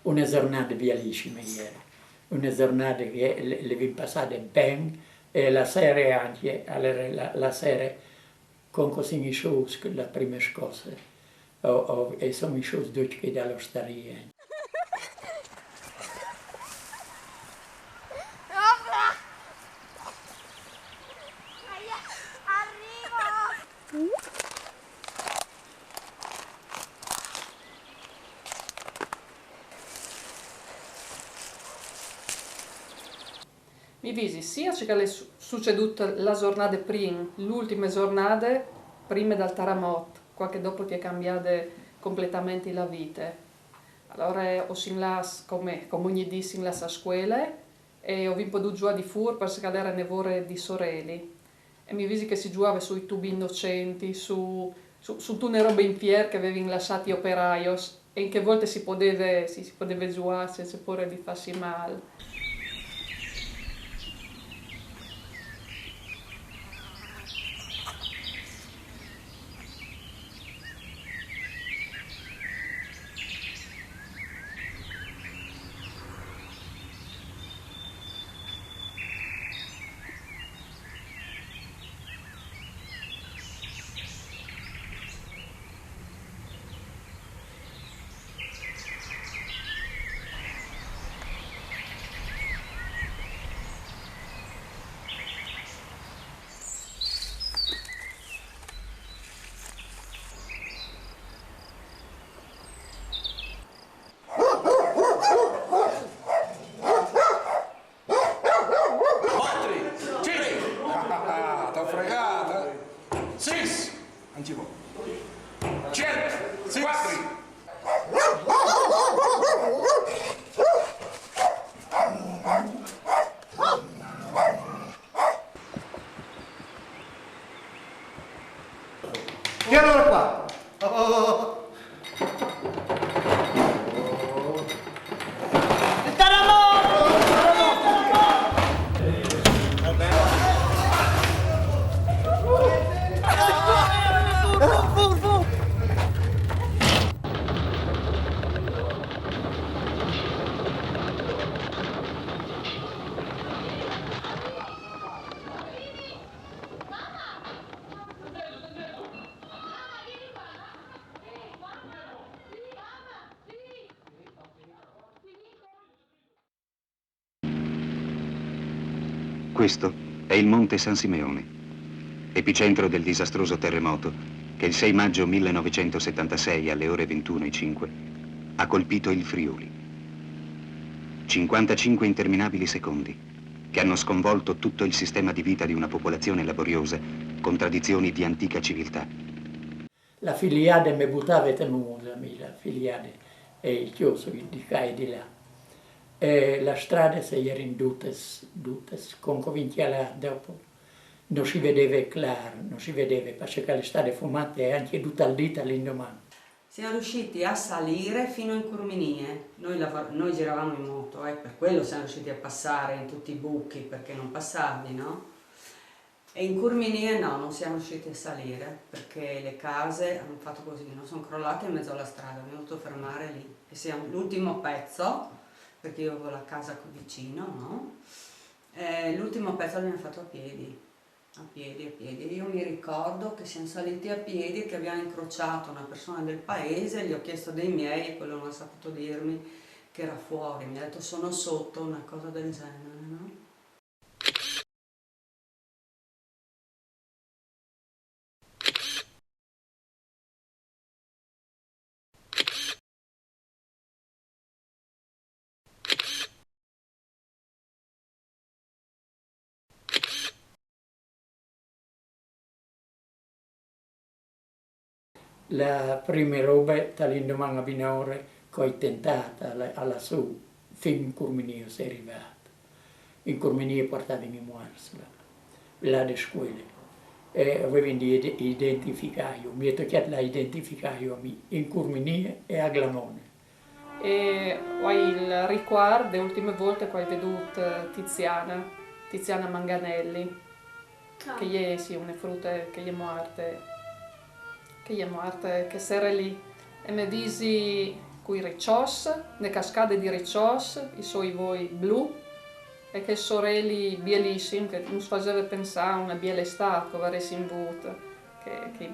una giornata bellissima ieri, una giornata che le vi passate bene e la sera anche, allora la sera con così cose, la prima cosa, e sono i cose che dall'osteria. Mi visi sia che è succeduta la giornata prima, l'ultima giornata prima del terremoto, qualche dopo ti è cambiata completamente la vita. Allora ho sinlas, come ogni dì sinlas a scuola e ho potuto giocare di fur per scadere nevore di sorelli. E mi visi che si giocava sui tubi innocenti, su tutte le robe in fier che avevano lasciati operaios e in che volte si poteva giocare senza pure di farsi male. Chiamalo qua! Questo è il Monte San Simeone, epicentro del disastroso terremoto che il 6 maggio 1976 alle ore 21:05 ha colpito il Friuli. 55 interminabili secondi che hanno sconvolto tutto il sistema di vita di una popolazione laboriosa con tradizioni di antica civiltà. La filiale mi buttava temuta, la filiale e il chiuso di qua e di là. E la strada si erano tutte, con cominciare dopo non si vedeva chiaro, non si vedeva, perché le strade fumate e anche tutta il dita l'indomani. Siamo riusciti a salire fino in Curminie, noi giravamo in moto, per quello siamo riusciti a passare in tutti i buchi perché non passavi, no? E in Curminie no, non siamo riusciti a salire perché le case hanno fatto così, non sono crollate in mezzo alla strada, abbiamo dovuto fermare lì. E siamo l'ultimo pezzo, perché io avevo la casa qui vicino, no? L'ultimo pezzo l'abbiamo fatto a piedi. A piedi. Io mi ricordo che siamo saliti a piedi e che abbiamo incrociato una persona del paese, gli ho chiesto dei miei e quello non ha saputo dirmi che era fuori, mi ha detto sono sotto, una cosa del genere, no? La prima roba dall'indomani a Binore che ho tentato alla su, fino in Curminia si è arrivato. In Curminia portavo i morsi, là di scuola. E avevo di identificare, mi è toccato la identificare in Curminia e a Glamone. E ho il ricordo delle ultime volte che ho veduto Tiziana Manganelli, che è sì, una frutta che è morta, che si era lì e mi disi con i riccios, le cascate di riccios, i suoi voi blu, e che sorelle bielissime, che non si faceva pensare a una biela estate, che avessi in but, che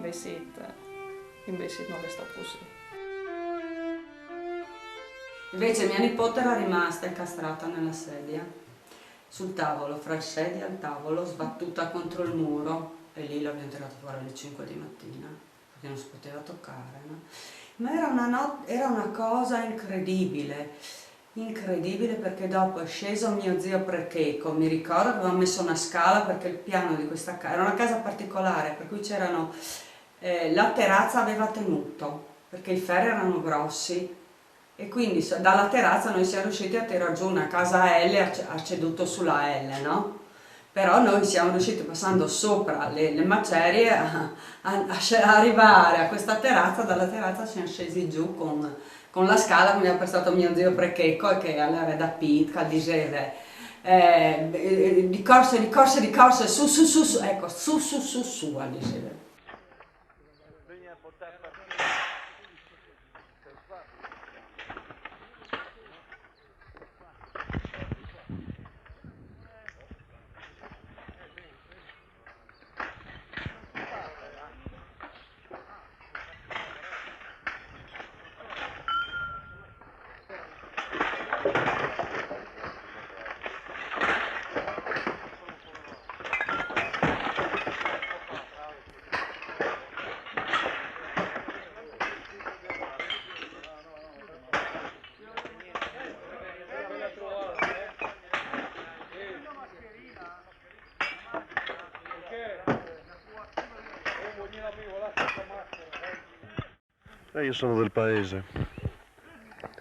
invece non è stato così. Invece mia nipote era rimasta incastrata nella sedia, sul tavolo, fra il sedia e il tavolo, sbattuta contro il muro, e lì l'abbiamo tirato fuori alle 5 di mattina, perché non si poteva toccare, no? Ma era una cosa incredibile perché dopo è sceso mio zio Precheco, mi ricordo che avevamo messo una scala perché il piano di questa casa, era una casa particolare, per cui c'erano, la terrazza aveva tenuto, perché i ferri erano grossi, e quindi dalla terrazza noi siamo riusciti a tirare giù una casa L, ha ceduto sulla L, no? Però noi siamo riusciti, passando sopra le macerie, a arrivare a questa terrazza. Dalla terrazza siamo scesi giù con la scala che mi ha prestato mio zio Precheco, e che all'era da Pitka diceva di corse, su, ecco, su, diceva. Io sono del paese,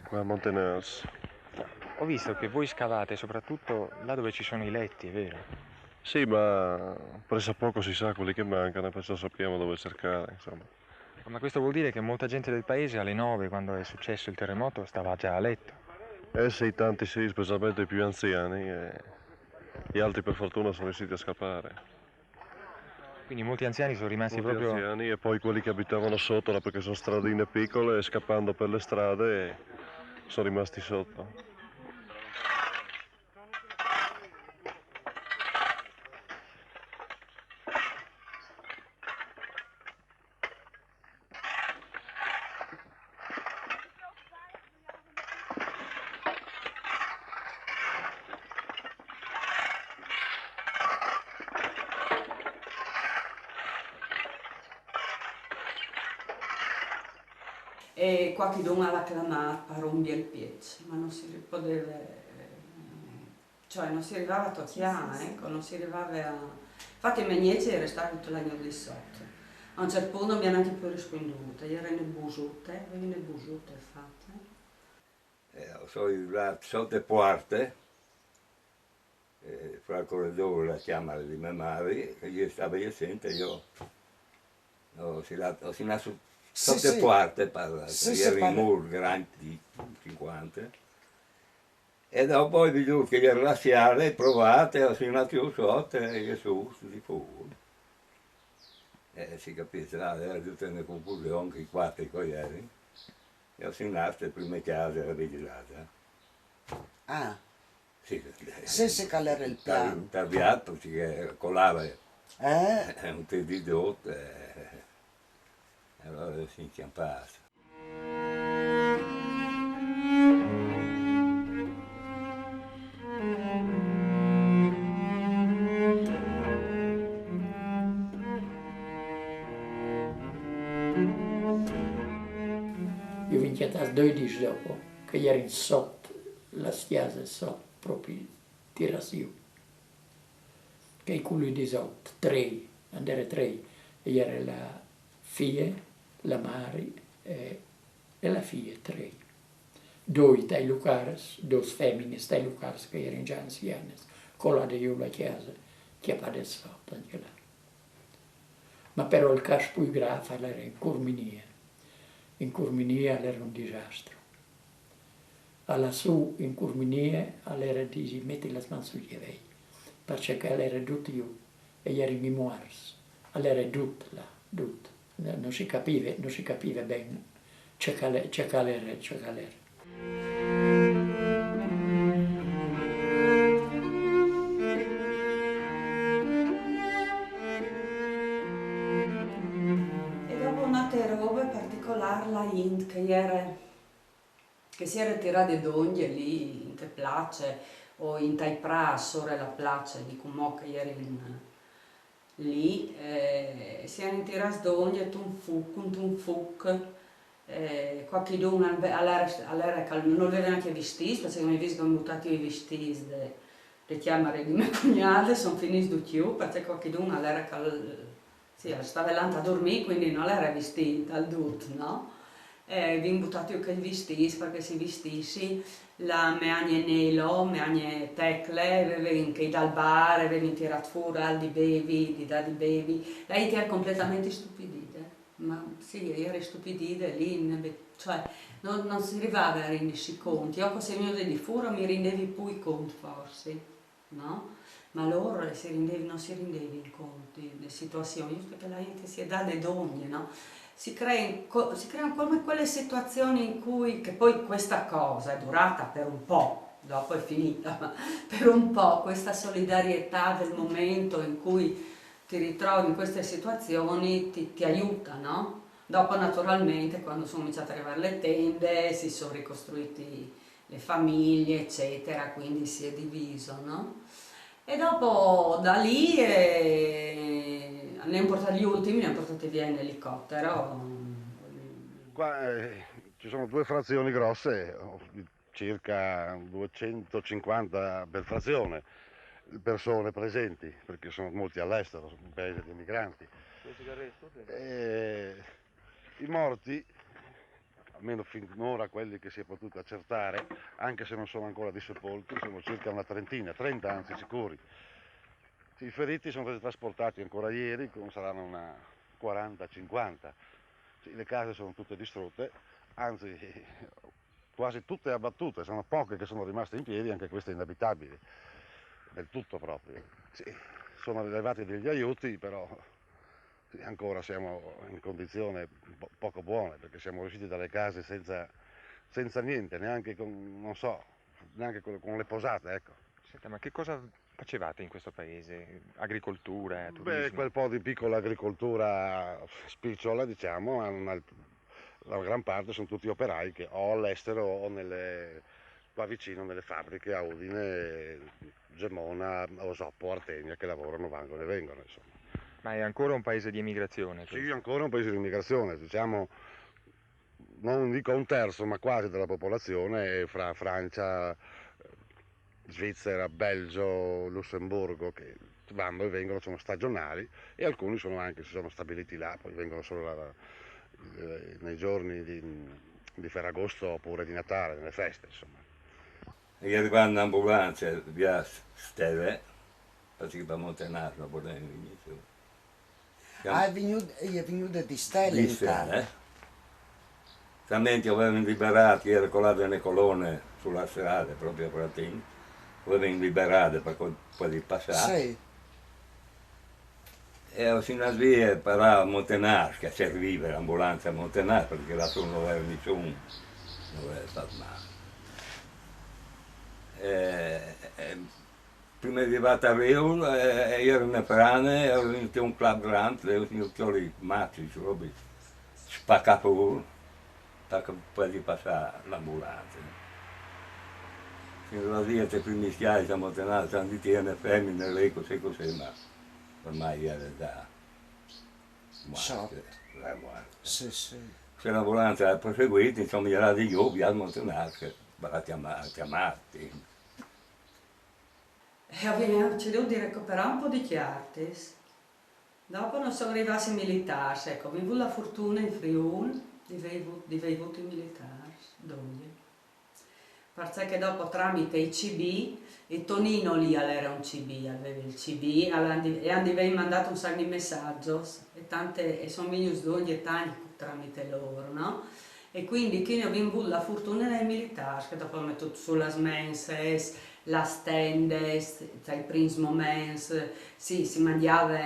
qua a Monteners. Ho visto che voi scavate soprattutto là dove ci sono i letti, è vero? Sì, ma presso a poco si sa quelli che mancano, perciò sappiamo dove cercare, insomma. Ma questo vuol dire che molta gente del paese alle 9, quando è successo il terremoto, stava già a letto. Sì, tanti sì, specialmente i più anziani, e gli altri per fortuna sono riusciti a scappare. Quindi molti anziani sono rimasti Molti proprio... anziani, e poi quelli che abitavano sotto, là, perché sono stradine piccole, e scappando per le strade sono rimasti sotto. E qualche donna l'ha chiamato per rompere il piede, ma non si poteva, cioè non si arrivava a toccare, ecco, non si arrivava a... Infatti i miei nieti erano stati tutto l'anno di sotto. A un certo punto non mi hanno anche più risponduto, io ero in busute, infatti. Sono arrivato sotto le porte, fra il corridoio la chiamata di mia madre, che io stavo assente, io ho nato sotto le porte, erano i muri grandi di 50, e dopo ho visto che ero lasciato, provate, ho nato io sotto e io su di fuori. Si capisce, era tutta una confusione che i quattro coglieri, e ho nato le prime case era vigilata. Ah, Sì, se calare il piano. Tarviato, si colava un tedidotto, allora si incampava. Io vinco a 12 dopo, che ero in sotto, la stiasa sotto, proprio tira su. Che i culi di sotto, 3, andare 3, e era la figlia, la Mari e la figlia, 3. 2 dai Lucares, 2 femmine dai Lucares che erano già anziane, con la di io la chiesa, che appare sotto anche là. Ma però il caso più grave era in Curminia. In Curminia era un disastro. Alla su in Curminia era di metti le mani sugli vei, perché era tutto io, e eri mi muors, era tutto là, tutto. Non si capiva bene Cecalere. E dopo un'altra roba particolare, la Int, che si era tirata d'ogni lì, in che place, o in tai pras, ora la place di Cumò che ieri lì, si erano tirati d'ogni, un fuc, qualcuno all'era non aveva neanche vestiti, perché mi visto che ho buttato i vestiti le chiamare di mia cognata, sono finiti di più, perché qualcuno all'era stava là a dormire, quindi non era vestita al tutto, no? Abbiamo buttato anche i vestiti, perché si vestissi, la meagne nelo, meagne tecle, avevano anche dal bar, avevano tirato fuori di bevi, lei era completamente stupidita, ma sì, era stupidita lì, cioè non si arrivava a rendersi conti, io se mi di fuori mi rendevi più i conti forse, no? Ma loro non si rendevano conti delle situazioni, giusto perché la gente si è data d'ogni, no? Si creano come quelle situazioni in cui, che poi questa cosa è durata per un po', dopo è finita, ma per un po' questa solidarietà del momento in cui ti ritrovi in queste situazioni ti aiuta, no? Dopo naturalmente quando sono cominciate ad arrivare le tende, si sono ricostruiti le famiglie, eccetera, quindi si è diviso, no? E dopo da lì ne hanno portato gli ultimi, ne hanno portati via in elicottero. Qua ci sono due frazioni grosse, circa 250 per frazione, persone presenti, perché sono molti all'estero, sono un paese di migranti. I morti, almeno finora quelli che si è potuto accertare, anche se non sono ancora dissepolti, sono circa una trentina, 30 anzi sicuri. I feriti sono stati trasportati ancora ieri, saranno una 40-50. Le case sono tutte distrutte, anzi quasi tutte abbattute, sono poche che sono rimaste in piedi, anche queste inabitabili, del tutto proprio. Sì, sono arrivati degli aiuti, però sì, ancora siamo in condizioni poco buone, perché siamo usciti dalle case senza niente, neanche con, non so, neanche con le posate, ecco. Senta, ma che cosa facevate in questo paese? Agricoltura, Beh, turismo? quel po' di piccola agricoltura spicciola, diciamo, la gran parte sono tutti operai che o all'estero o qua vicino nelle fabbriche a Udine, Gemona, Osoppo, Artenia, che lavorano, vanno e vengono, insomma. Ma è ancora un paese di emigrazione? Sì, ancora un paese di immigrazione, diciamo, non dico un terzo, ma quasi della popolazione fra Francia, Svizzera, Belgio, Lussemburgo, che vanno e vengono, sono stagionali, e alcuni si sono stabiliti là, poi vengono solo nei giorni di Ferragosto oppure di Natale, nelle feste, insomma. E arrivano in ambulanza via Steve, perché per Montenato non potevano venire. Ah, è venuto di Stelle in Italia. Talmente avevano liberato, era colato nelle colonne sulla strada, proprio a Pratin, avevano liberato per di passare. Sì. E fino a lì parava a Montenato, che serviva l'ambulanza a Montenato, perché là su non aveva nessuno, non aveva stato male. Prima di arrivare a Rio, ero in Prane, ero in un club grande, ero in tutti matti, spaccato uno, per poi passare l'ambulanza. Fino a lì, i primi schiavi a Montenato, sono di tiene femmine, lei così, ma ormai era già morte. Sì, sì. Se l'ambulanza ha proseguito, insomma, era di io, via al Montenato, per chiamarti. E abbiamo ceduto di recuperare un po' di chiarte. Dopo non sono arrivati i militari, ecco, avevo la fortuna in Friuli di aver avuto i militari, dove? Perché dopo tramite i CB, e Tonino lì era un CB, aveva il CB, e avevo mandato un sacco di messaggi, e sono venuti d'ogni e tanti tramite loro, no? E quindi che abbiamo avuto la fortuna dei militari, che dopo hanno messo sulle menses, las tendes, i primi momenti, sì, si mangiava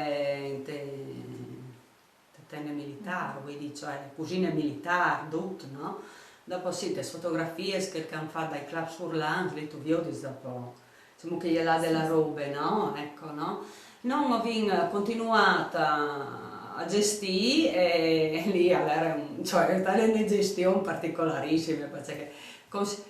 tende militare, quindi cioè cucine militari, tutto, no? Dopo sì, le fotografie che hanno fatto dai club surlands, lì tu vedi dopo, diciamo che gli là della roba, no? Ecco, no? Non ho continuata a gestire e lì allora, cioè, tale gestione particolarissima, perché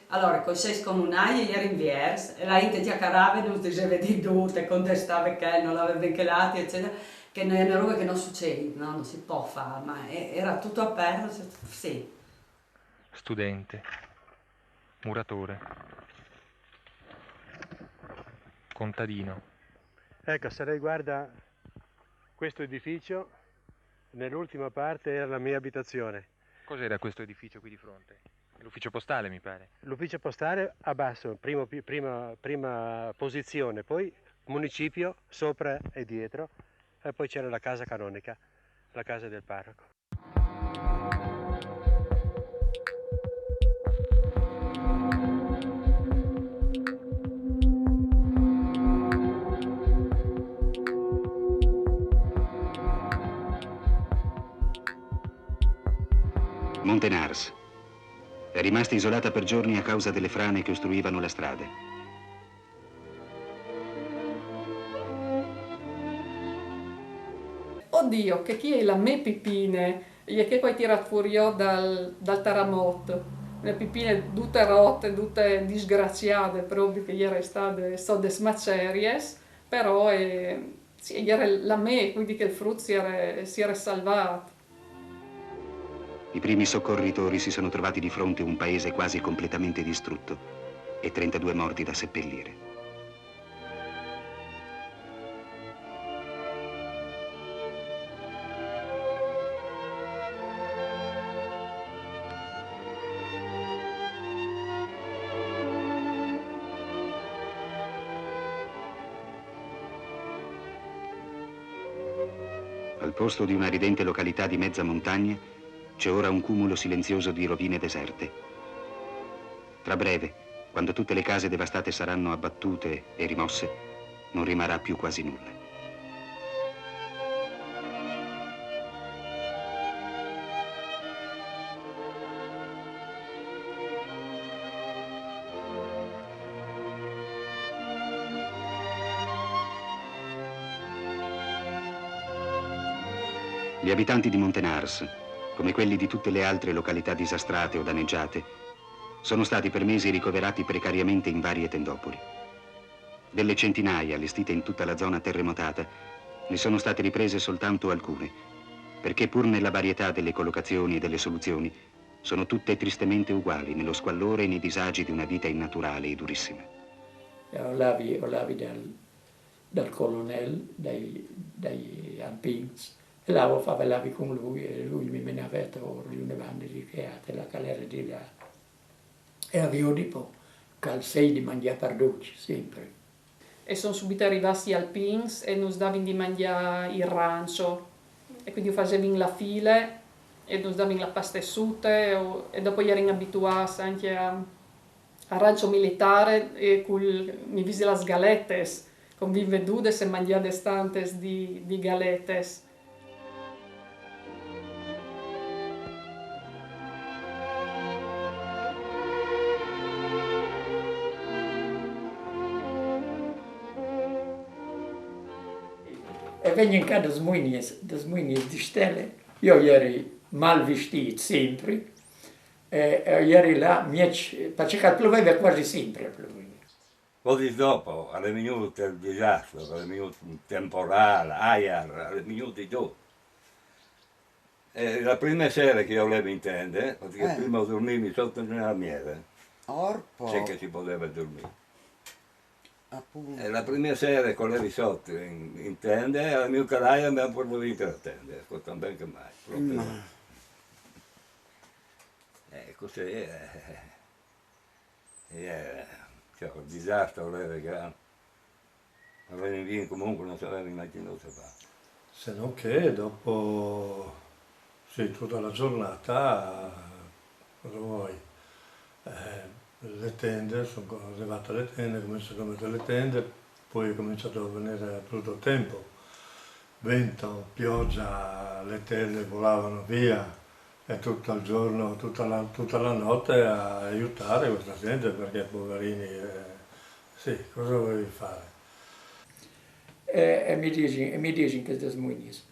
allora, con 6 comunali gli era inviers e la gente ti accarava e non diceva di tutte, contestava che non l'aveva ben chelati, eccetera, che non è una roba che non succede, no? Non si può fare, ma era tutto aperto, sì. Studente, muratore, contadino. Ecco, se lei guarda questo edificio, nell'ultima parte era la mia abitazione. Cos'era questo edificio qui di fronte? L'ufficio postale, mi pare. L'ufficio postale a basso, prima posizione, poi municipio sopra e dietro, e poi c'era la casa canonica, la casa del parroco. Montenars è rimasta isolata per giorni a causa delle frane che ostruivano la strada. Oddio, che chi è la me pipine, e che poi tirato fuori dal terremoto. Le pipine tutte rotte, tutte disgraziate, proprio che ieri state so des maceries, però sì, ieri la me, quindi che il frutto si era salvato. I primi soccorritori si sono trovati di fronte a un paese quasi completamente distrutto e 32 morti da seppellire. Al posto di una ridente località di mezza montagna c'è ora un cumulo silenzioso di rovine deserte. Tra breve, quando tutte le case devastate saranno abbattute e rimosse, non rimarrà più quasi nulla. Gli abitanti di Montenars, come quelli di tutte le altre località disastrate o danneggiate, sono stati per mesi ricoverati precariamente in varie tendopoli. Delle centinaia allestite in tutta la zona terremotata, ne sono state riprese soltanto alcune, perché pur nella varietà delle collocazioni e delle soluzioni, sono tutte tristemente uguali nello squallore e nei disagi di una vita innaturale e durissima. Olavi dal colonnello, dai Ampins, e là favellavi con lui e lui mi menava torri, una banda di create, la calera di là. E avevo di po', cal 6 di mangiare per dolci, sempre. E sono subito arrivati al Pins e nos davano di mangiare il rancio. E quindi facevamo la fila e nos davano la pasta asciutta e dopo erano abituati anche a rancio militare e mi visi le galettes, con vivedudes e mangiate stantes di galettes. E vengono qua das muinies di stelle. Io ero mal vestito sempre, e ero là, perché pioveva quasi sempre. Poi dopo, alle minuti il disastro, alle minuti il temporale, alle minuti tutto. La prima sera che io volevo intendere, perché prima dormivi sotto nella miele, c'è che si poteva dormire. Appunto. E la prima sera con le sotto in tende, alla mia calaia mi hanno portato la tende, ascolta ben che mai. Proprio. Così cioè, il disastro voleva che avevano vinto comunque non si aveva immaginato fare. Se non che dopo tutta la giornata, cosa vuoi? Le tende, sono arrivate le tende, cominciato a mettere le tende, poi è cominciato a venire brutto tempo. vento, pioggia, le tende volavano via e tutto il giorno, tutta la notte a aiutare questa gente perché poverini, sì, cosa volevi fare? E mi dicono che das muinis.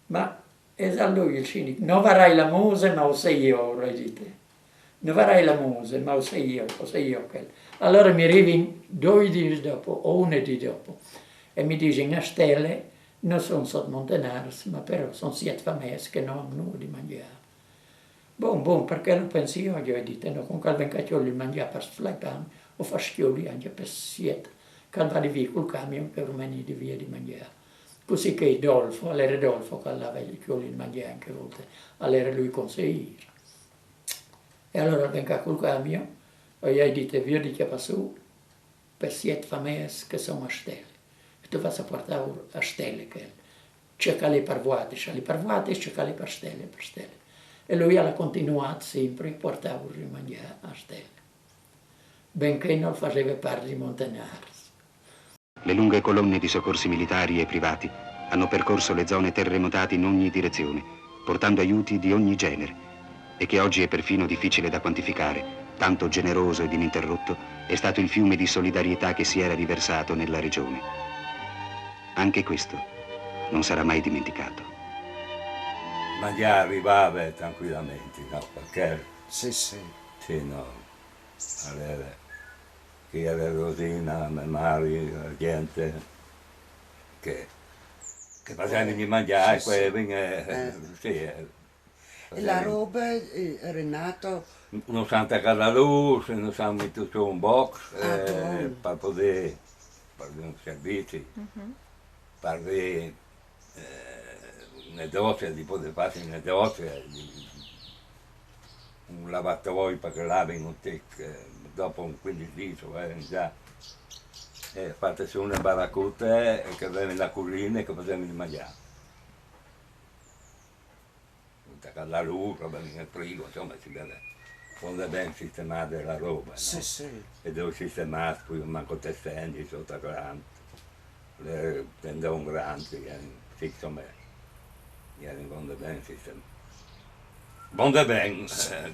Ma è a lui il cinico, non varrai la muse ma ho 6 euro, dite. Non varrai la muse ma ho 6 euro, ho 6 euro. Allora mi arrivi 2 giorni dopo o 1 giorno dopo e mi dicono a stelle non sono sotto Montenares, ma però sono 7 famiglie che non hanno nulla di mangiare. Buon, perché lo penso io, ho detto, no, con quel bencacciolo di mangiare per sflaccare o fa schioli anche per 7. Quando vado via col camion per venire via di mangiare. Così che Dolfo, all'era Dolfo che aveva i chioli di mangiare anche a volte, all'era lui consigliere. E allora vengo col camion e gli ho detto, vi ho detto per su, per 7 famiglie che sono a stelle. E tu vas a portare a stelle, cercare per vuote, cercare per stelle. E lui ha continuato sempre a portare a mangiare a stelle. Benché non faceva parte di Montenares. Le lunghe colonne di soccorsi militari e privati hanno percorso le zone terremotate in ogni direzione, portando aiuti di ogni genere, e che oggi è perfino difficile da quantificare, tanto generoso ed ininterrotto è stato il fiume di solidarietà che si era riversato nella regione. Anche questo non sarà mai dimenticato. Mangiare arrivava tranquillamente, no? Perché... Sì. Sì, no. Allora, chi era Rosina, Mari, la gente che facevano di mangiare, sì, poi sì. veniva... Sì, E la roba, Renato? Non siamo attaccati alla luce, non siamo metti su un box per poter fare un servizio, per avere un negozio, di poter fare un negozio, un lavatoio perché lavano un tic. Dopo un 15 giorni già fatte su una baraccuta che aveva la cucina e che facevano di mangiare. La luce, il frigo, insomma si deve quando ben sistemare la roba. No? Sì. E devo sistemare, poi manco testendi sotto grande, le tendoni grandi, sì, insomma, erano quando ben sistemati. Bonda ben,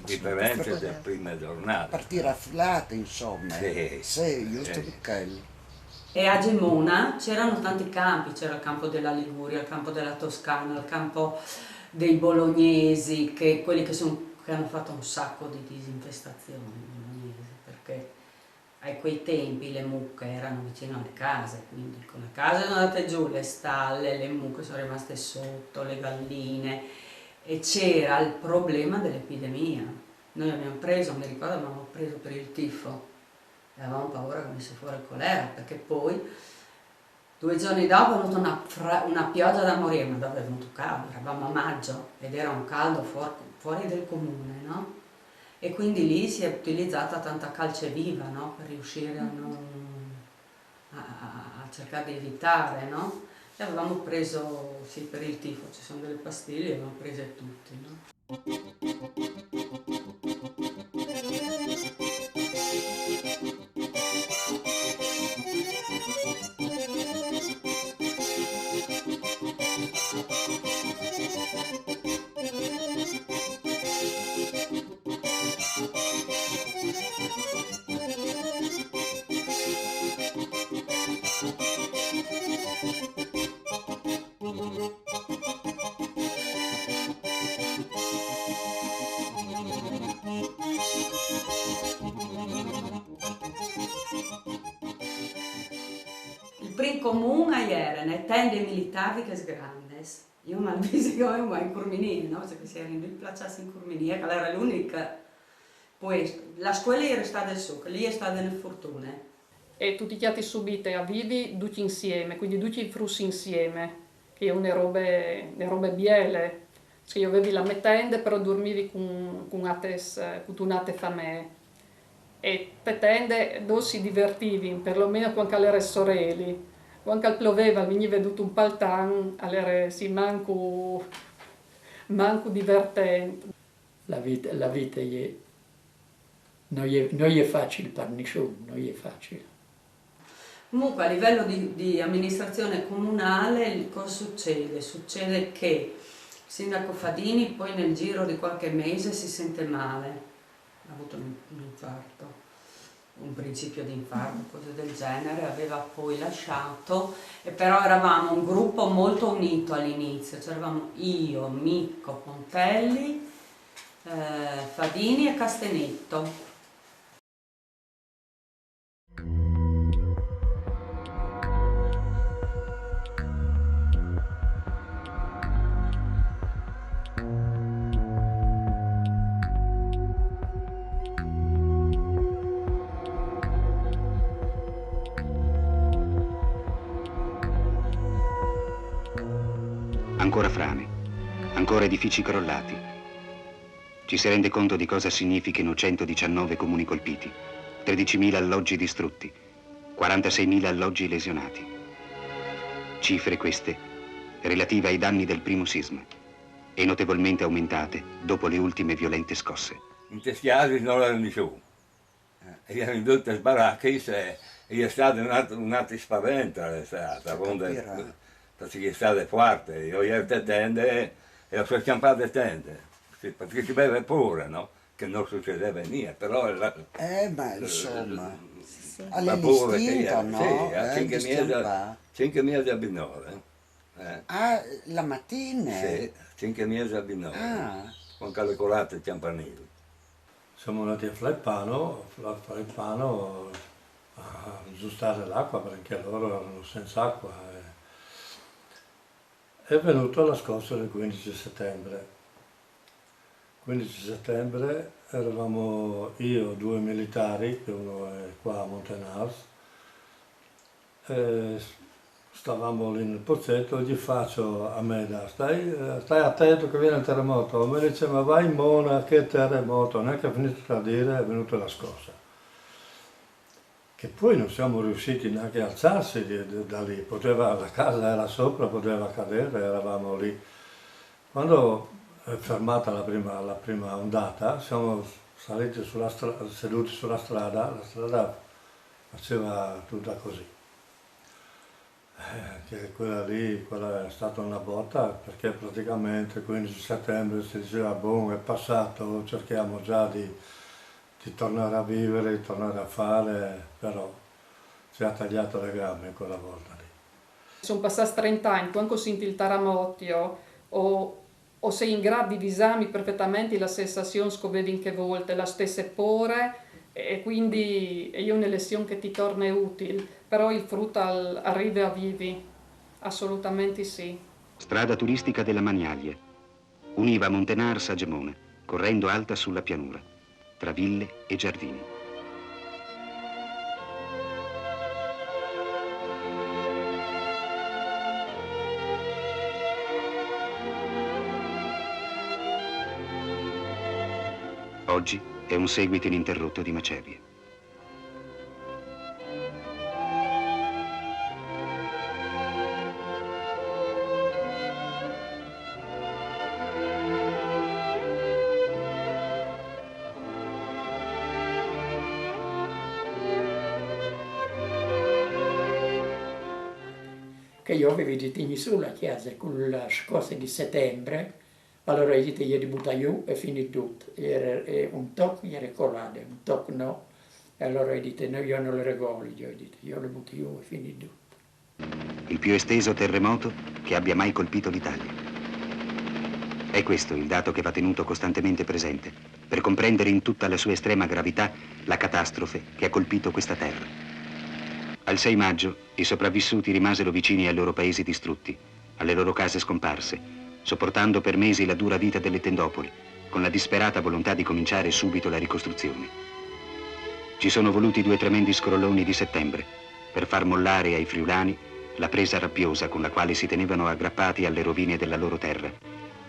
differenze delle prime giornate. Partire affilate, insomma. Sì, giusto per quello. E a Gemona c'erano tanti campi, c'era il campo della Liguria, il campo della Toscana, il campo dei bolognesi, quelli che hanno fatto un sacco di disinfestazioni bolognesi, perché a quei tempi le mucche erano vicino alle case, quindi con le case sono andate giù, le stalle, le mucche sono rimaste sotto, le galline. E c'era il problema dell'epidemia. Noi abbiamo preso, mi ricordo, abbiamo preso per il tifo e avevamo paura che venisse fuori il colera, perché poi 2 giorni dopo è venuta una pioggia da morire, ma dopo è venuto caldo, eravamo a maggio ed era un caldo fuori del comune, no? E quindi lì si è utilizzata tanta calce viva, no? Per riuscire a cercare di evitare, no? E avevamo preso, sì, per il tifo, ci sono delle pastiglie, avevamo prese tutti, no? Il primo comune era nelle tende militari che grandes. Io mi visitavo in Curminia, no? Perché si era in due piazzate in Curminia, che era l'unica. Poi la scuola era stata su, che lì è stata nel Fortune. E tutti gli altri subite a vivi tutti insieme, quindi tutti i frussi insieme, che è le robe biele. Cioè io avevi la mettende, però dormivi con un'altre famiglie. E per tende dove si divertivi, perlomeno quando erano sorelle. Quando pioveva veniva veduto un paltan, allora sì, manco divertente. La vita non è facile per nessuno, non è facile. Comunque a livello di amministrazione comunale cosa succede? Succede che il sindaco Fadini poi nel giro di qualche mese si sente male, ha avuto un infarto, un principio di infarto, cose del genere, aveva poi lasciato, e però eravamo un gruppo molto unito all'inizio, cioè eravamo io, Micco, Pontelli, Fadini e Castenetto. Ancora frane, ancora edifici crollati. Ci si rende conto di cosa significhino 119 comuni colpiti, 13.000 alloggi distrutti, 46.000 alloggi lesionati. Cifre queste relative ai danni del primo sisma e notevolmente aumentate dopo le ultime violente scosse. In questi casi non erano più. Erano in tutte sbaracche e è stato un altro spavento, perché è stato forte. Io ero a tende e ho scampato a tende, perché si beve pure, no? Che non succedeva niente, però... ma insomma, all'istinto, no? Sì, 5 mesi a Binore. Ah, la mattina? Sì, 5 mesi a Binore, con calcolato il campanile. Siamo andati a Flaipano a aggiustare l'acqua perché loro erano senza acqua. È venuto la scossa del 15 settembre. 15 settembre eravamo io, 2 militari, che uno è qua a Montenars, stavamo lì nel pozzetto e gli faccio a Meda, stai attento che viene il terremoto. Mi dice, ma vai in Mona, che terremoto, neanche ha finito di dire, è venuta la scossa. Che poi non siamo riusciti neanche a alzarsi da lì, la casa era sopra, poteva cadere, eravamo lì. Quando è fermata la prima ondata, siamo saliti seduti sulla strada, la strada faceva tutta così. Che quella è stata una botta, perché praticamente il 15 settembre si diceva, boh, è passato, cerchiamo già di tornare a vivere, di tornare a fare, però ci ha tagliato le gambe quella volta lì. Sono passati 30 anni, quando senti il terremoto o sei in grado di visare perfettamente la sensazione che vedi in che volte, la stessa pure, e quindi è una lezione che ti torna utile, però il frutto arriva a vivi, assolutamente sì. Strada turistica della Magnaglia, univa Montenars a Gemona, correndo alta sulla pianura, tra ville e giardini. Oggi è un seguito ininterrotto di macerie. Che io avevo detto sulla chiesa con la scossa di settembre, allora io ti di buttare giù e finì tutto. Un tocco era colato, un tocco no. E allora io ho detto, no, io non le regolo, io le butto giù e finì tutto. Il più esteso terremoto che abbia mai colpito l'Italia. È questo il dato che va tenuto costantemente presente per comprendere in tutta la sua estrema gravità la catastrofe che ha colpito questa terra. Al 6 maggio i sopravvissuti rimasero vicini ai loro paesi distrutti, alle loro case scomparse, sopportando per mesi la dura vita delle tendopoli, con la disperata volontà di cominciare subito la ricostruzione. Ci sono voluti 2 tremendi scrolloni di settembre per far mollare ai friulani la presa rabbiosa con la quale si tenevano aggrappati alle rovine della loro terra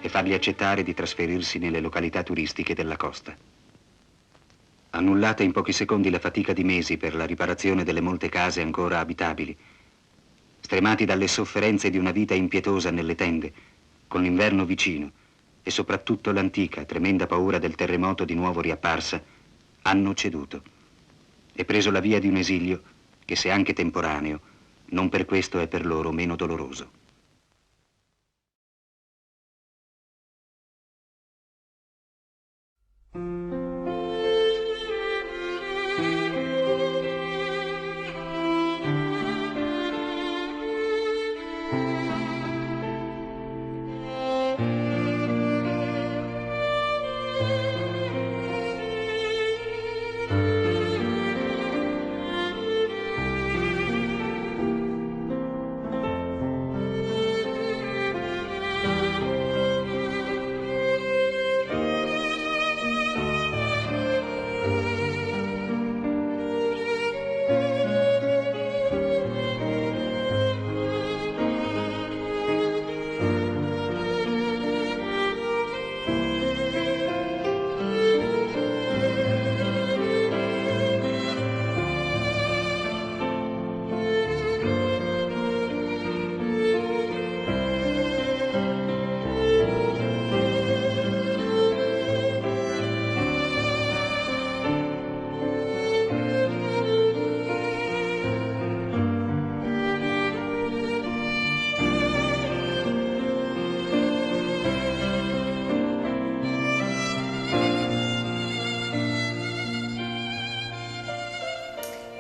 e fargli accettare di trasferirsi nelle località turistiche della costa. Annullata in pochi secondi la fatica di mesi per la riparazione delle molte case ancora abitabili, stremati dalle sofferenze di una vita impietosa nelle tende, con l'inverno vicino e soprattutto l'antica, tremenda paura del terremoto di nuovo riapparsa, hanno ceduto e preso la via di un esilio che che se anche temporaneo, non per questo è per loro meno doloroso.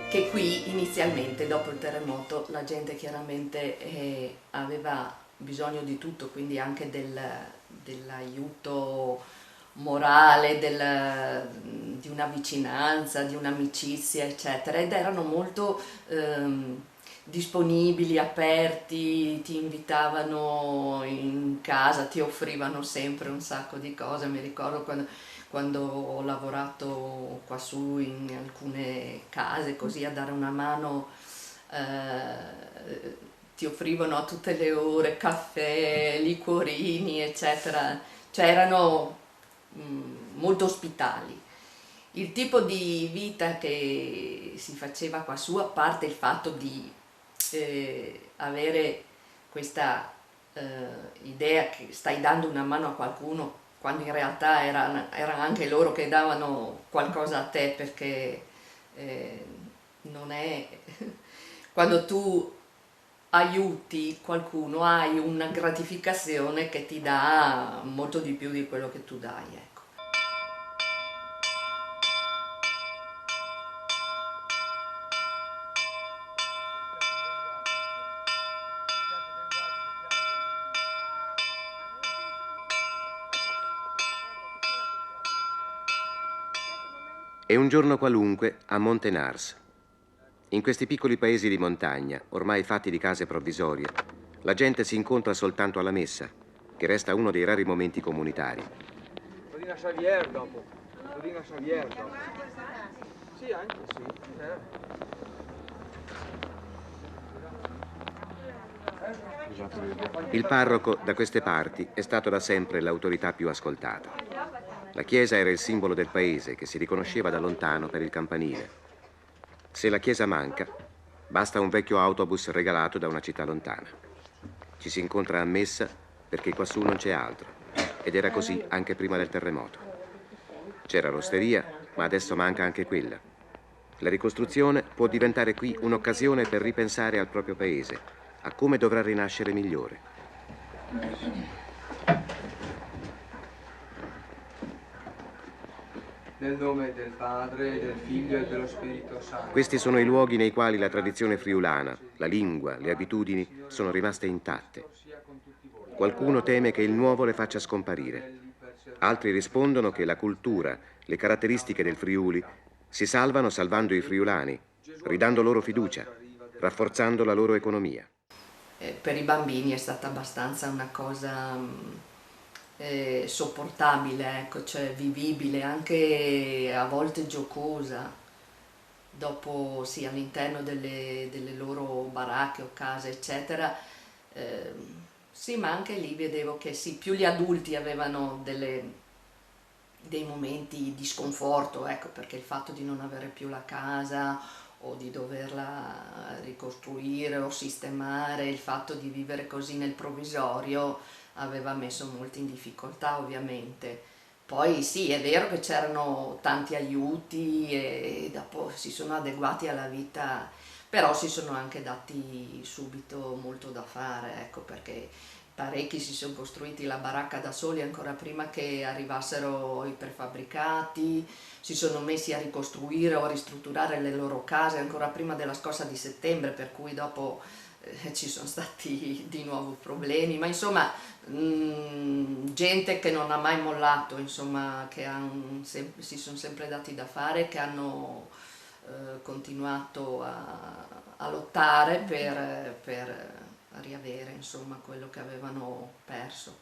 Che qui inizialmente dopo il terremoto la gente chiaramente aveva bisogno di tutto, quindi anche dell'aiuto morale, di una vicinanza, di un'amicizia eccetera, ed erano molto disponibili, aperti, ti invitavano in casa, ti offrivano sempre un sacco di cose. Mi ricordo quando ho lavorato qua su in alcune case così a dare una mano, ti offrivano a tutte le ore caffè, liquorini eccetera, cioè erano molto ospitali. Il tipo di vita che si faceva qua su, a parte il fatto di avere questa idea che stai dando una mano a qualcuno, quando in realtà erano anche loro che davano qualcosa a te, perché non è... Quando tu aiuti qualcuno hai una gratificazione che ti dà molto di più di quello che tu dai, ecco. È un giorno qualunque a Montenars. In questi piccoli paesi di montagna, ormai fatti di case provvisorie, la gente si incontra soltanto alla messa, che resta uno dei rari momenti comunitari. Codina Xavier dopo. Codina Xavier dopo. Sì, anche sì. Il parroco da queste parti è stato da sempre l'autorità più ascoltata. La chiesa era il simbolo del paese che si riconosceva da lontano per il campanile. Se la chiesa manca, basta un vecchio autobus regalato da una città lontana. Ci si incontra a messa perché quassù non c'è altro, ed era così anche prima del terremoto. C'era l'osteria, ma adesso manca anche quella. La ricostruzione può diventare qui un'occasione per ripensare al proprio paese, a come dovrà rinascere migliore. Nel nome del Padre, del Figlio e dello Spirito Santo. Questi sono i luoghi nei quali la tradizione friulana, la lingua, le abitudini sono rimaste intatte. Qualcuno teme che il nuovo le faccia scomparire. Altri rispondono che la cultura, le caratteristiche del Friuli si salvano salvando i friulani, ridando loro fiducia, rafforzando la loro economia. Per i bambini è stata abbastanza una cosa sopportabile, ecco, cioè vivibile, anche a volte giocosa. Dopo sì, all'interno delle loro baracche o case eccetera, sì, ma anche lì vedevo che sì, più gli adulti avevano dei momenti di sconforto, ecco, perché il fatto di non avere più la casa o di doverla ricostruire o sistemare, il fatto di vivere così nel provvisorio aveva messo molti in difficoltà ovviamente. Poi sì, è vero che c'erano tanti aiuti e dopo si sono adeguati alla vita però si sono anche dati subito molto da fare, ecco, perché parecchi si sono costruiti la baracca da soli ancora prima che arrivassero i prefabbricati, si sono messi a ricostruire o a ristrutturare le loro case ancora prima della scossa di settembre, per cui dopo ci sono stati di nuovo problemi, ma insomma gente che non ha mai mollato, insomma, che si sono sempre dati da fare, che hanno continuato a lottare per riavere, insomma, quello che avevano perso.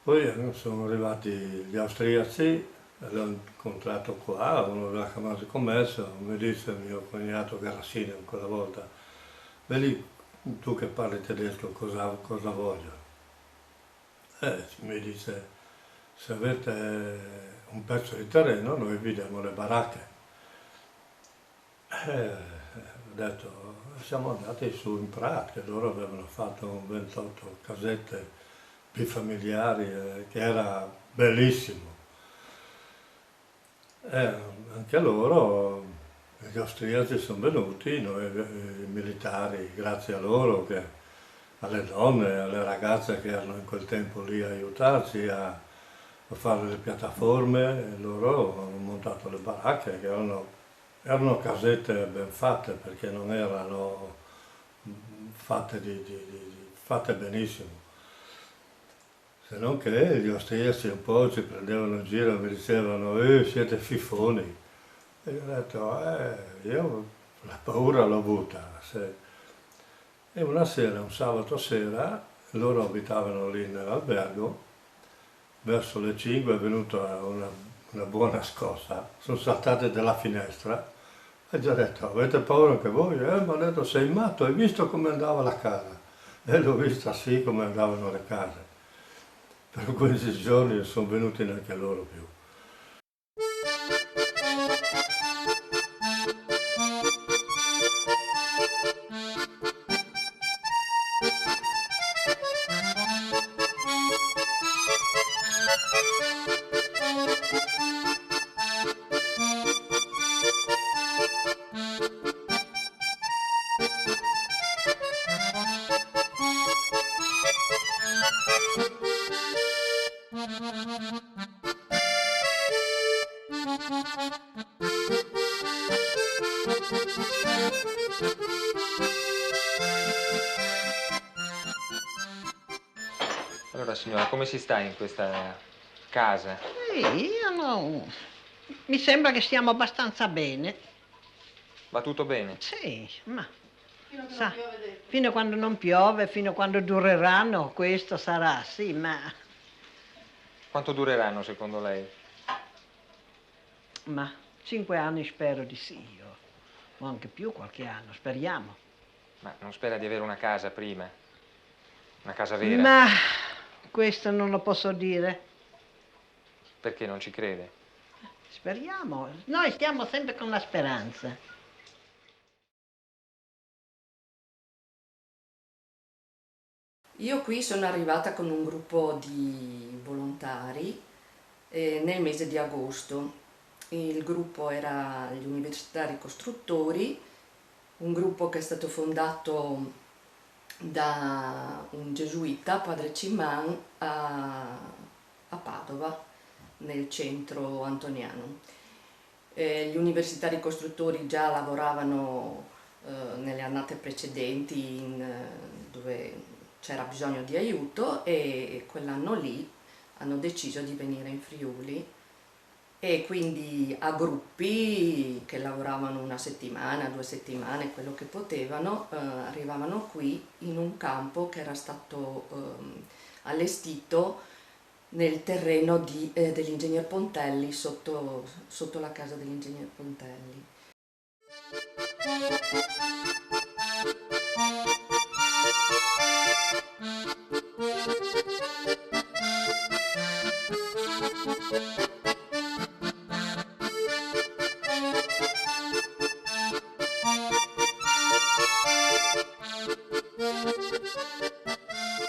Poi sono arrivati gli austriaci, l'ho incontrato qua, uno della Camera di Commercio, mi disse mio cognato Garassino quella volta, vedi tu che parli tedesco cosa voglio? Mi dice, se avete un pezzo di terreno noi vi diamo le baracche. Ho detto, siamo andati su in Prat, che loro avevano fatto 28 casette bifamiliari, che era bellissimo. Anche loro, gli austriaci sono venuti, noi i militari, grazie a loro, alle donne, alle ragazze che erano in quel tempo lì a aiutarci a fare le piattaforme, e loro hanno montato le baracche, che erano casette ben fatte, perché non erano fatte benissimo. Se non che gli austriaci un po' ci prendevano in giro e mi dicevano siete fifoni. E io ho detto io la paura l'ho avuta. E una sera, un sabato sera, loro abitavano lì nell'albergo, verso le 5 è venuta una buona scossa, sono saltate dalla finestra e gli ho detto avete paura anche voi? Mi hanno detto sei matto, hai visto come andava la casa? E l'ho vista sì come andavano le case. Per questi giorni non sono venuti neanche loro più. Allora signora, come si sta in questa casa? Io non... Mi sembra che stiamo abbastanza bene. Va tutto bene? Sì, ma... Fino a che Sa, non piove dentro. fino a quando non piove, fino a quando dureranno, questo sarà, sì, ma... Quanto dureranno secondo lei? Ma 5 anni spero di sì, o anche più qualche anno, speriamo. Ma non spera di avere una casa prima? Una casa vera? Ma questo non lo posso dire. Perché non ci crede? Speriamo, noi stiamo sempre con la speranza. Io qui sono arrivata con un gruppo di volontari nel mese di agosto. Il gruppo era gli universitari costruttori, un gruppo che è stato fondato da un gesuita, padre Ciman, a Padova, nel centro antoniano. Gli universitari costruttori già lavoravano nelle annate precedenti dove c'era bisogno di aiuto e quell'anno lì hanno deciso di venire in Friuli e quindi a gruppi che lavoravano 1 settimana, 2 settimane, quello che potevano, arrivavano qui in un campo che era stato allestito nel terreno dell'ingegner Pontelli, sotto la casa dell'ingegner Pontelli.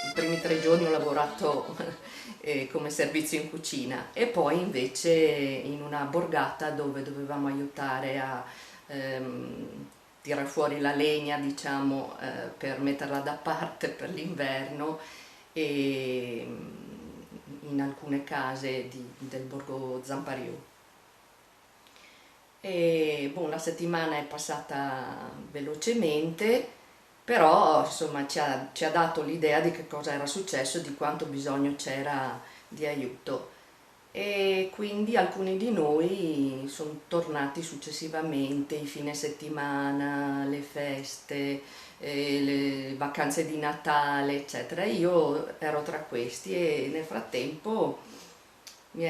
I primi 3 giorni ho lavorato come servizio in cucina, e poi invece in una borgata dove dovevamo aiutare a tirare fuori la legna, diciamo, per metterla da parte per l'inverno, e in alcune case del borgo Zampariù. E la settimana è passata velocemente, però insomma ci ha dato l'idea di che cosa era successo, di quanto bisogno c'era di aiuto, e quindi alcuni di noi sono tornati successivamente, i fine settimana, le feste, le vacanze di Natale, eccetera. Io ero tra questi e nel frattempo mi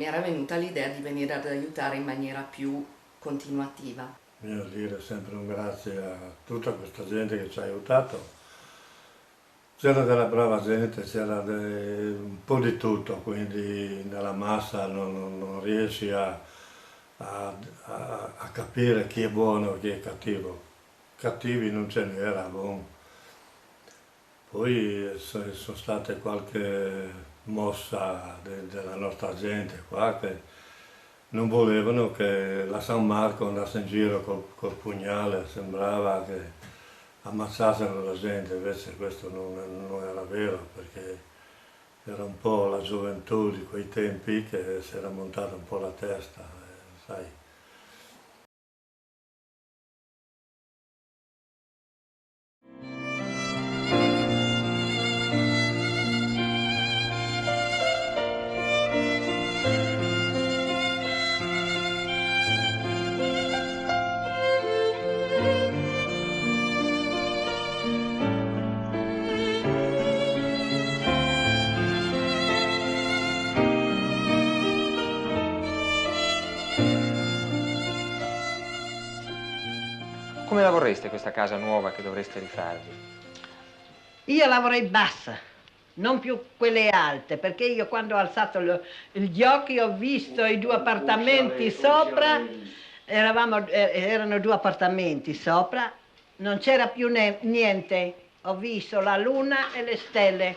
era venuta l'idea di venire ad aiutare in maniera più continuativa. Io dire sempre un grazie a tutta questa gente che ci ha aiutato. C'era della brava gente, c'era un po' di tutto, quindi nella massa non riesci a capire chi è buono e chi è cattivo. Cattivi non ce n'era, Poi sono state qualche mossa della nostra gente qua che non volevano che la San Marco andasse in giro col pugnale, sembrava che ammazzassero la gente, invece questo non era vero, perché era un po' la gioventù di quei tempi che si era montata un po' la testa, sai. Come la vorreste questa casa nuova che dovreste rifarvi? Io la vorrei bassa, non più quelle alte, perché io quando ho alzato gli occhi ho visto i due appartamenti sopra, erano due appartamenti sopra, non c'era più niente, ho visto la luna e le stelle.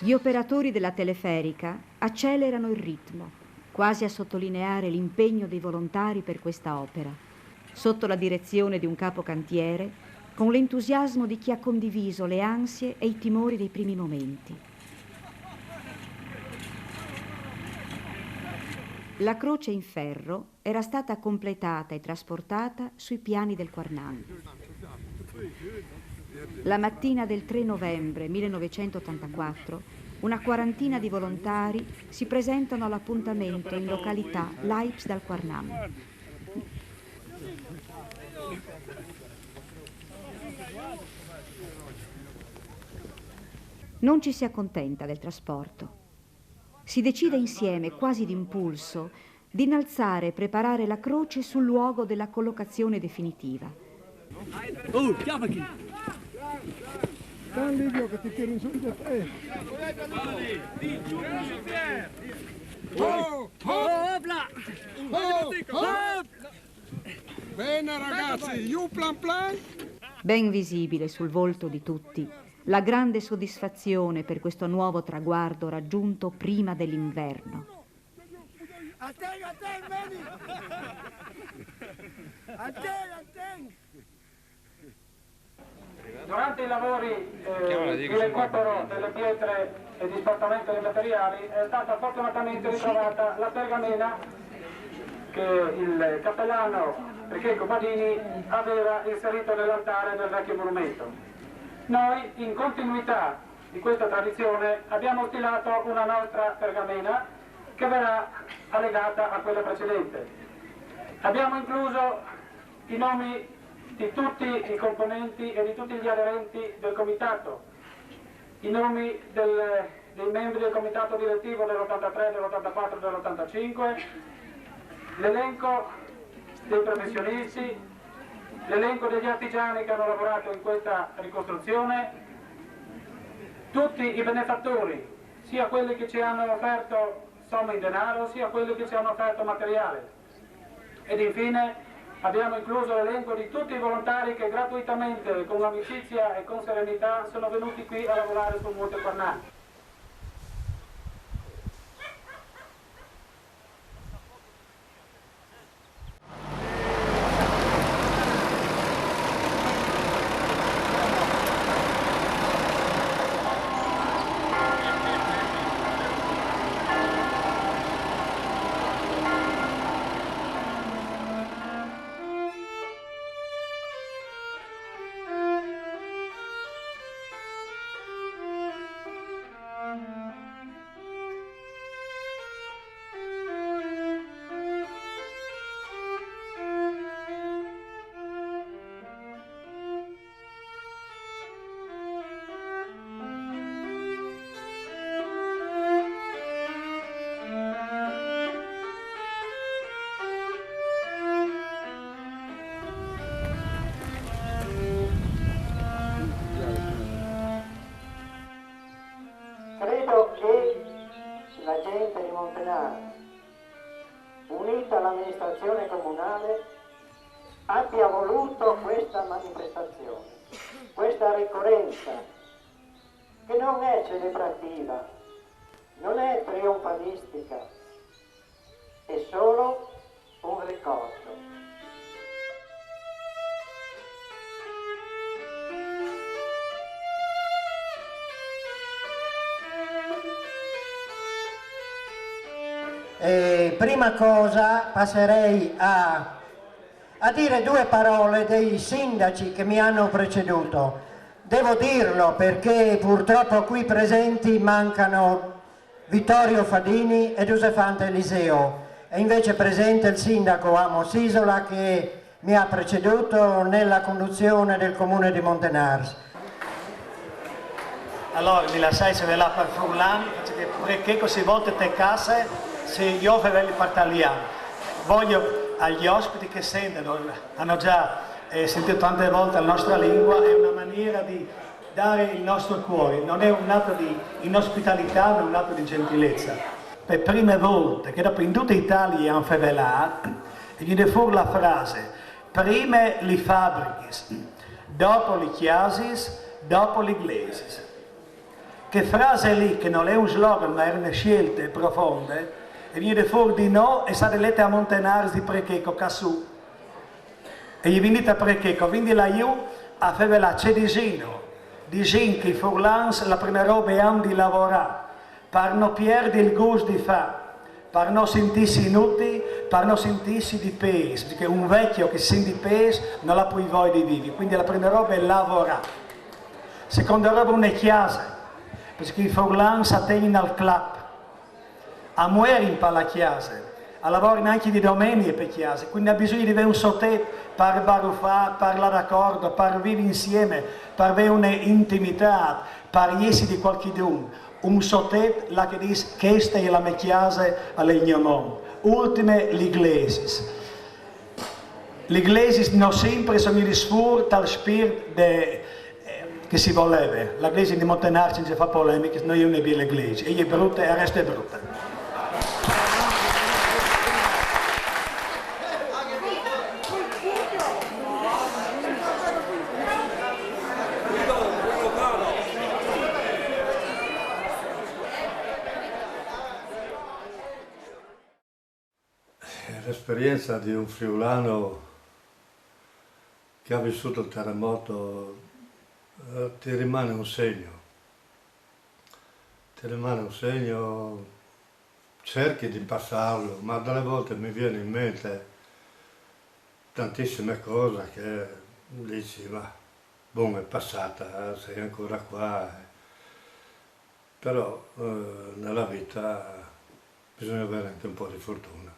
Gli operatori della teleferica accelerano il ritmo, quasi a sottolineare l'impegno dei volontari per questa opera, sotto la direzione di un capocantiere, con l'entusiasmo di chi ha condiviso le ansie e i timori dei primi momenti. La croce in ferro era stata completata e trasportata sui piani del Quarnam. La mattina del 3 novembre 1984 una quarantina di volontari si presentano all'appuntamento in località Laips dal Quarnam. Non ci si accontenta del trasporto. Si decide insieme, quasi d'impulso, di innalzare e preparare la croce sul luogo della collocazione definitiva. Oh, chiamati! Dai Livio che ti tiri su di te! Oh, opla! Bene ragazzi, you plan plan! Ben visibile sul volto di tutti la grande soddisfazione per questo nuovo traguardo raggiunto prima dell'inverno. A te, vedi! A te! Durante i lavori di recupero delle pietre e di spostamento dei materiali è stata fortunatamente ritrovata la pergamena che il cappellano Riccheco Badini aveva inserito nell'altare del vecchio monumento. Noi, in continuità di questa tradizione, abbiamo stilato una nostra pergamena che verrà allegata a quella precedente. Abbiamo incluso i nomi di tutti i componenti e di tutti gli aderenti del comitato, i nomi dei membri del comitato direttivo dell'83, dell'84 e dell'85, l'elenco dei professionisti, l'elenco degli artigiani che hanno lavorato in questa ricostruzione, tutti i benefattori, sia quelli che ci hanno offerto somme in denaro, sia quelli che ci hanno offerto materiale. Ed infine abbiamo incluso l'elenco di tutti i volontari che gratuitamente, con amicizia e con serenità, sono venuti qui a lavorare sul Monte Quarnam. Credo che la gente di Montenaro, unita all'amministrazione comunale, abbia voluto questa manifestazione, questa ricorrenza, che non è celebrativa, non è trionfalistica, è solo un ricordo. Prima cosa passerei a dire due parole dei sindaci che mi hanno preceduto. Devo dirlo perché purtroppo qui presenti mancano Vittorio Fadini e Giuseppante Eliseo. È invece presente il sindaco Amos Isola che mi ha preceduto nella conduzione del comune di Montenars. Allora, mi lasciai se ve la per Furlan, perché così volte te case se io ve li partagliamo. Voglio agli ospiti che sentono, hanno già sentito tante volte la nostra lingua, è una maniera di dare il nostro cuore, non è un atto di inospitalità, ma un atto di gentilezza. Per prime volte che dopo in tutta Italia hanno favelato, viene fuori la frase, prima le fabbriche, dopo le chiasis, dopo le iglesias. Che frase lì, che non è un slogan ma erano scelte profonde, e viene fuori di no e state lette a Montenars di Precheco, Cassù. E gli venite a Precheco, quindi là io a favela c'è disino che i furlans la prima roba è di lavorare, per non perdere il gusto di fare, per non sentirsi inutili, per non sentirsi di peso, perché un vecchio che si sente di peso non ha poi voglia di vivere, quindi la prima roba è lavorare. Seconda roba è chiesa, perché i furlans attengono al club, a muoire per la chiesa, a lavorare anche di domenica per chiesa, quindi ha bisogno di avere un sottetto per baruffare, parlare d'accordo, per vivere insieme, per avere un'intimità, per essere di qualcuno. Un sottetto là che dice che questa è la mia chiesa al mio mondo. Ultime l'Iglesias. L'Iglesias non sempre sono di sfur dal spirito che si voleva. L'Iglesia di Montenars non si fa polemiche, noi non abbiamo l'Iglesia. E è brutta e resta brutta. L'esperienza di un friulano che ha vissuto il terremoto ti rimane un segno. Ti rimane un segno, cerchi di passarlo, ma delle volte mi viene in mente tantissime cose che dici, ma boh, è passata, sei ancora qua. Però nella vita bisogna avere anche un po' di fortuna.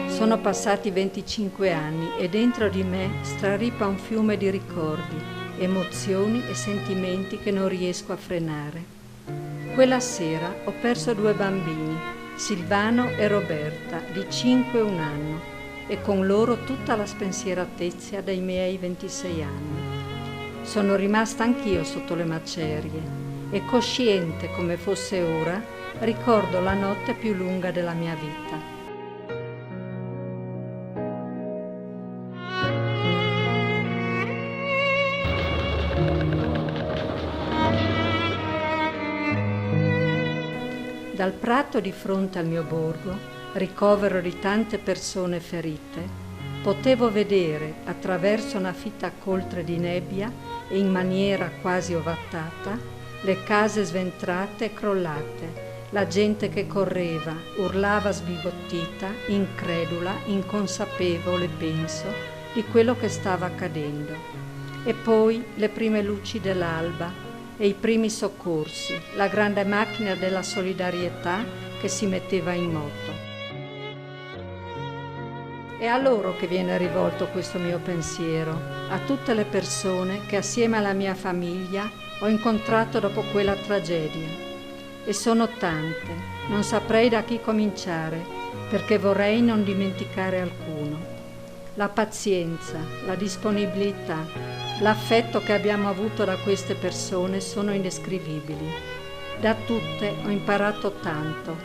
Sono passati 25 anni e dentro di me straripa un fiume di ricordi, emozioni e sentimenti che non riesco a frenare. Quella sera ho perso 2 bambini, Silvano e Roberta, di 5 e 1 anno, e con loro tutta la spensieratezza dei miei 26 anni. Sono rimasta anch'io sotto le macerie e, cosciente come fosse ora, ricordo la notte più lunga della mia vita. Dal prato di fronte al mio borgo, ricovero di tante persone ferite, potevo vedere attraverso una fitta coltre di nebbia e in maniera quasi ovattata le case sventrate e crollate, la gente che correva, urlava sbigottita, incredula, inconsapevole, penso, di quello che stava accadendo. E poi le prime luci dell'alba e i primi soccorsi, la grande macchina della solidarietà che si metteva in moto. È a loro che viene rivolto questo mio pensiero, a tutte le persone che assieme alla mia famiglia ho incontrato dopo quella tragedia. E sono tante, non saprei da chi cominciare, perché vorrei non dimenticare alcuno. La pazienza, la disponibilità, l'affetto che abbiamo avuto da queste persone sono indescrivibili. Da tutte ho imparato tanto.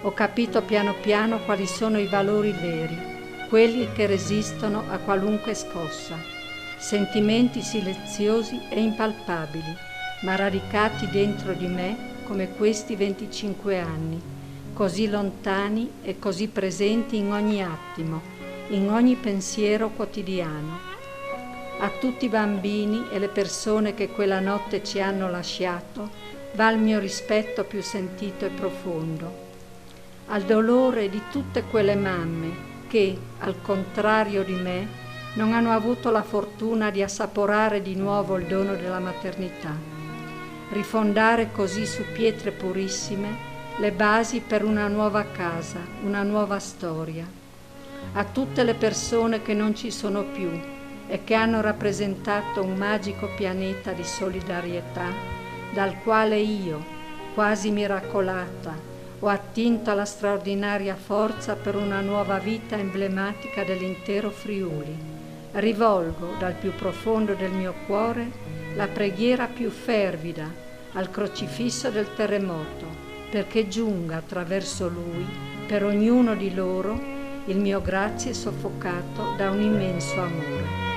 Ho capito piano piano quali sono i valori veri, quelli che resistono a qualunque scossa. Sentimenti silenziosi e impalpabili, ma radicati dentro di me come questi 25 anni, così lontani e così presenti in ogni attimo, in ogni pensiero quotidiano. A tutti i bambini e le persone che quella notte ci hanno lasciato, va il mio rispetto più sentito e profondo. Al dolore di tutte quelle mamme che, al contrario di me, non hanno avuto la fortuna di assaporare di nuovo il dono della maternità. Rifondare così su pietre purissime le basi per una nuova casa, una nuova storia. A tutte le persone che non ci sono più e che hanno rappresentato un magico pianeta di solidarietà dal quale io, quasi miracolata, ho attinto alla straordinaria forza per una nuova vita emblematica dell'intero Friuli. Rivolgo dal più profondo del mio cuore la preghiera più fervida al crocifisso del terremoto, perché giunga attraverso lui, per ognuno di loro, il mio grazie soffocato da un immenso amore.